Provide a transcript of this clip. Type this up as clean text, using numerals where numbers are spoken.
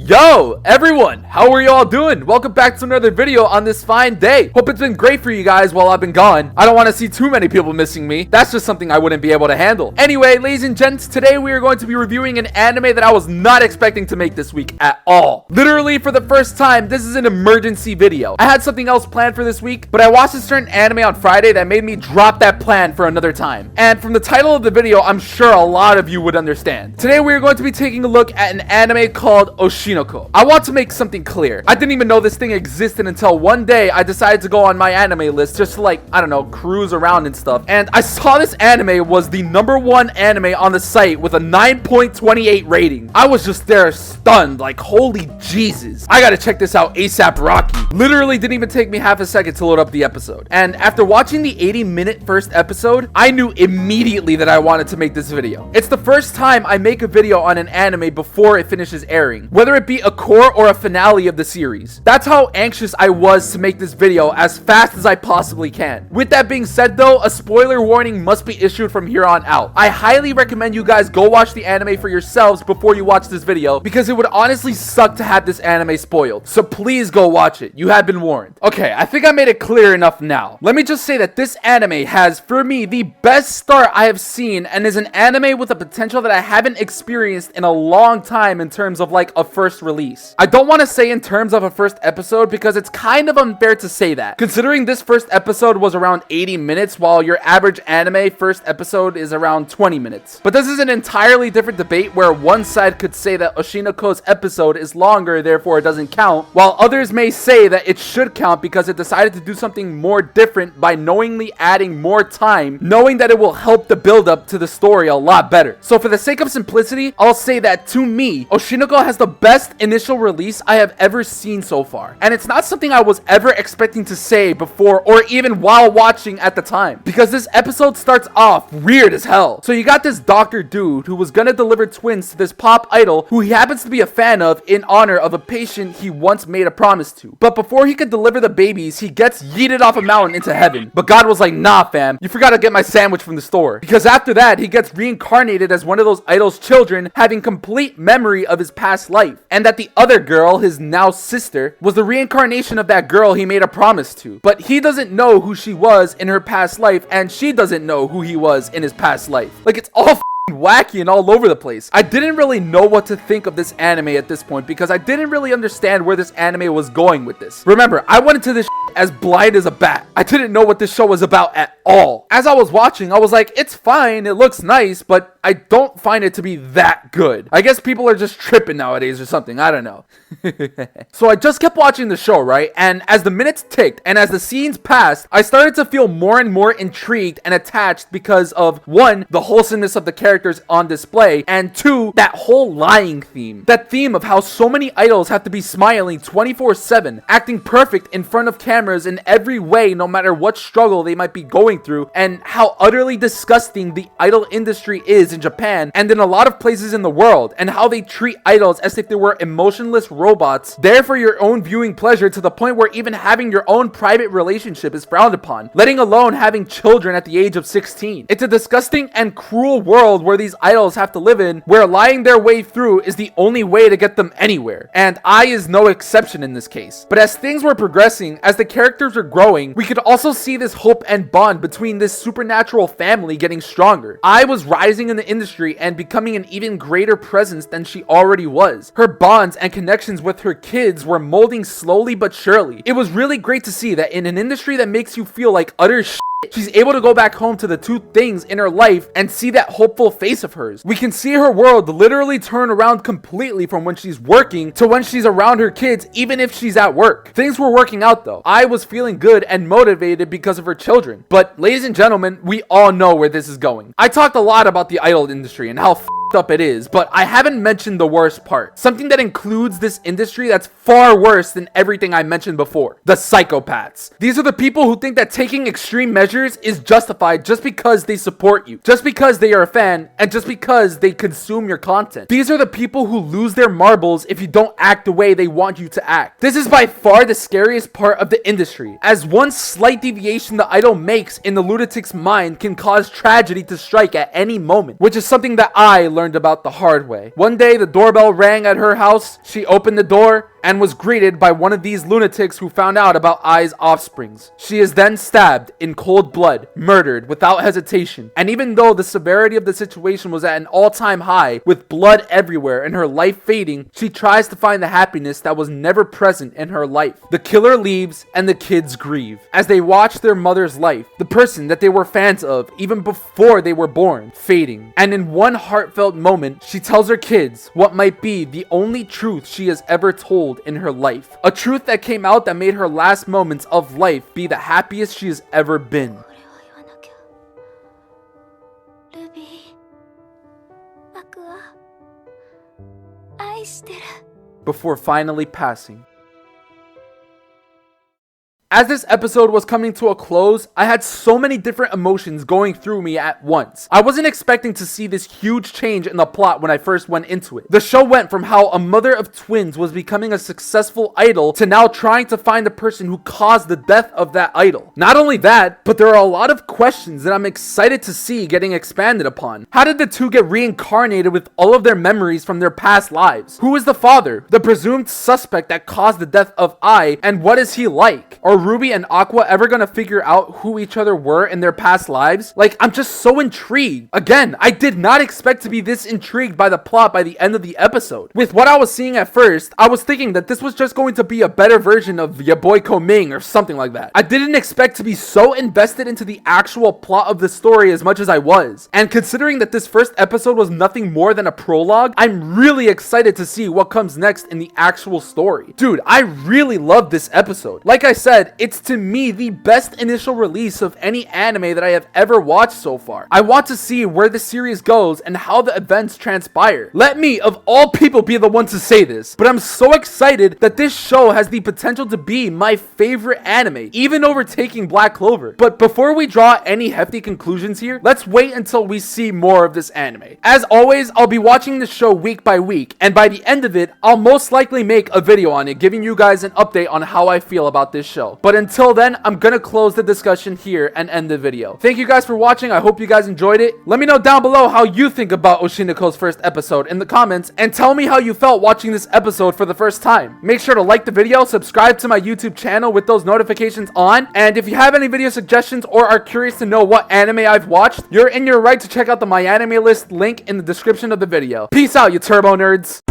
Yo, everyone, how are you all doing? Welcome back to another video on this fine day. Hope it's been great for you guys while I've been gone. I don't want to see too many people missing me. That's just something I wouldn't be able to handle. Anyway, ladies and gents, today we are going to be reviewing an anime that I was not expecting to make this week at all. Literally, for the first time, this is an emergency video. I had something else planned for this week, but I watched a certain anime on Friday that made me drop that plan for another time. And from the title of the video, I'm sure a lot of you would understand. Today we are going to be taking a look at an anime called Oshi. I want to make something clear. I didn't even know this thing existed until one day I decided to go on my anime list just to, like, I don't know, cruise around and stuff. And I saw this anime was the #1 anime on the site with a 9.28 rating. I was just there stunned, like, holy Jesus. I gotta check this out ASAP Rocky. Literally didn't even take me half a second to load up the episode. And after watching the 80-minute first episode, I knew immediately that I wanted to make this video. It's the first time I make a video on an anime before it finishes airing, whether it be a core or a finale of the series. That's how anxious I was to make this video as fast as I possibly can. With that being said though, a spoiler warning must be issued from here on out. I highly recommend you guys go watch the anime for yourselves before you watch this video, because it would honestly suck to have this anime spoiled. So please go watch it. You have been warned. Okay, I think I made it clear enough now. Let me just say that this anime has, for me, the best start I have seen, and is an anime with a potential that I haven't experienced in a long time in terms of like a first release. I don't want to say in terms of a first episode because it's kind of unfair to say that, considering this first episode was around 80 minutes while your average anime first episode is around 20 minutes. But this is an entirely different debate where one side could say that Oshinoko's episode is longer, therefore it doesn't count, while others may say that it should count because it decided to do something more different by knowingly adding more time, knowing that it will help the build up to the story a lot better. So for the sake of simplicity, I'll say that to me, Oshinoko has the best initial release I have ever seen so far. And it's not something I was ever expecting to say before or even while watching at the time, because this episode starts off weird as hell. So you got this doctor dude who was gonna deliver twins to this pop idol who he happens to be a fan of in honor of a patient he once made a promise to. But before he could deliver the babies, he gets yeeted off a mountain into heaven. But God was like, nah fam, you forgot to get my sandwich from the store. Because after that, he gets reincarnated as one of those idol's children, having complete memory of his past life. And that the other girl, his now sister, was the reincarnation of that girl he made a promise to. But he doesn't know who she was in her past life, and she doesn't know who he was in his past life. Like, it's all wacky and all over the place. I didn't really know what to think of this anime at this point because I didn't really understand where this anime was going with this. Remember, I went into this as blind as a bat. I didn't know what this show was about at all. As I was watching, I was like, it's fine, it looks nice, but I don't find it to be that good. I guess people are just tripping nowadays or something, I don't know. So I just kept watching the show, right? And as the minutes ticked and as the scenes passed, I started to feel more and more intrigued and attached because of, one, the wholesomeness of the characters on display, and two, that whole lying theme. That theme of how so many idols have to be smiling 24/7, acting perfect in front of cameras in every way no matter what struggle they might be going through, and how utterly disgusting the idol industry is in Japan and in a lot of places in the world, and how they treat idols as if they were emotionless robots there for your own viewing pleasure, to the point where even having your own private relationship is frowned upon, letting alone having children at the age of 16. It's a disgusting and cruel world where these idols have to live in, where lying their way through is the only way to get them anywhere, and I is no exception in this case. But as things were progressing, as the characters were growing, we could also see this hope and bond between this supernatural family getting stronger. I was rising in the industry and becoming an even greater presence than she already was. Her bonds and connections with her kids were molding slowly but surely. It was really great to see that in an industry that makes you feel like utter shit, she's able to go back home to the two things in her life and see that hopeful face of hers. We can see her world literally turn around completely from when she's working to when she's around her kids, even if she's at work. Things were working out though. I was feeling good and motivated because of her children. But ladies and gentlemen, we all know where this is going. I talked a lot about the idol industry and how up it is, but I haven't mentioned the worst part. Something that includes this industry that's far worse than everything I mentioned before. The psychopaths. These are the people who think that taking extreme measures is justified just because they support you, just because they are a fan, and just because they consume your content. These are the people who lose their marbles if you don't act the way they want you to act. This is by far the scariest part of the industry, as one slight deviation the idol makes in the lunatic's mind can cause tragedy to strike at any moment, which is something that I learned learned about the hard way. One day, the doorbell rang at her house. She opened the door and was greeted by one of these lunatics who found out about Ai's offsprings. She is then stabbed in cold blood, murdered without hesitation. And even though the severity of the situation was at an all-time high, with blood everywhere and her life fading, she tries to find the happiness that was never present in her life. The killer leaves and the kids grieve as they watch their mother's life, the person that they were fans of even before they were born, fading. And in one heartfelt moment, she tells her kids what might be the only truth she has ever told in her life. A truth that came out that made her last moments of life be the happiest she has ever been. Before finally passing. As this episode was coming to a close, I had so many different emotions going through me at once. I wasn't expecting to see this huge change in the plot when I first went into it. The show went from how a mother of twins was becoming a successful idol to now trying to find the person who caused the death of that idol. Not only that, but there are a lot of questions that I'm excited to see getting expanded upon. How did the two get reincarnated with all of their memories from their past lives? Who is the father, the presumed suspect that caused the death of Ai, and what is he like? Are Ruby and Aqua ever gonna figure out who each other were in their past lives? Like, I'm just so intrigued. Again, I did not expect to be this intrigued by the plot by the end of the episode. With what I was seeing at first, I was thinking that this was just going to be a better version of Ya Boy Koming or something like that. I didn't expect to be so invested into the actual plot of the story as much as I was. And considering that this first episode was nothing more than a prologue, I'm really excited to see what comes next in the actual story. Dude, I really love this episode. Like I said, it's to me the best initial release of any anime that I have ever watched so far. I want to see where the series goes and how the events transpire. Let me, of all people, be the one to say this, but I'm so excited that this show has the potential to be my favorite anime, even overtaking Black Clover. But before we draw any hefty conclusions here, let's wait until we see more of this anime. As always, I'll be watching the show week by week, and by the end of it, I'll most likely make a video on it, giving you guys an update on how I feel about this show. But until then, I'm gonna close the discussion here and end the video. Thank you guys for watching. I hope you guys enjoyed it. Let me know down below how you think about Oshinako's first episode in the comments, and tell me how you felt watching this episode for the first time. Make sure to like the video, subscribe to my YouTube channel with those notifications on, and if you have any video suggestions or are curious to know what anime I've watched, you're in your right to check out the My Anime List link in the description of the video. Peace out, you turbo nerds!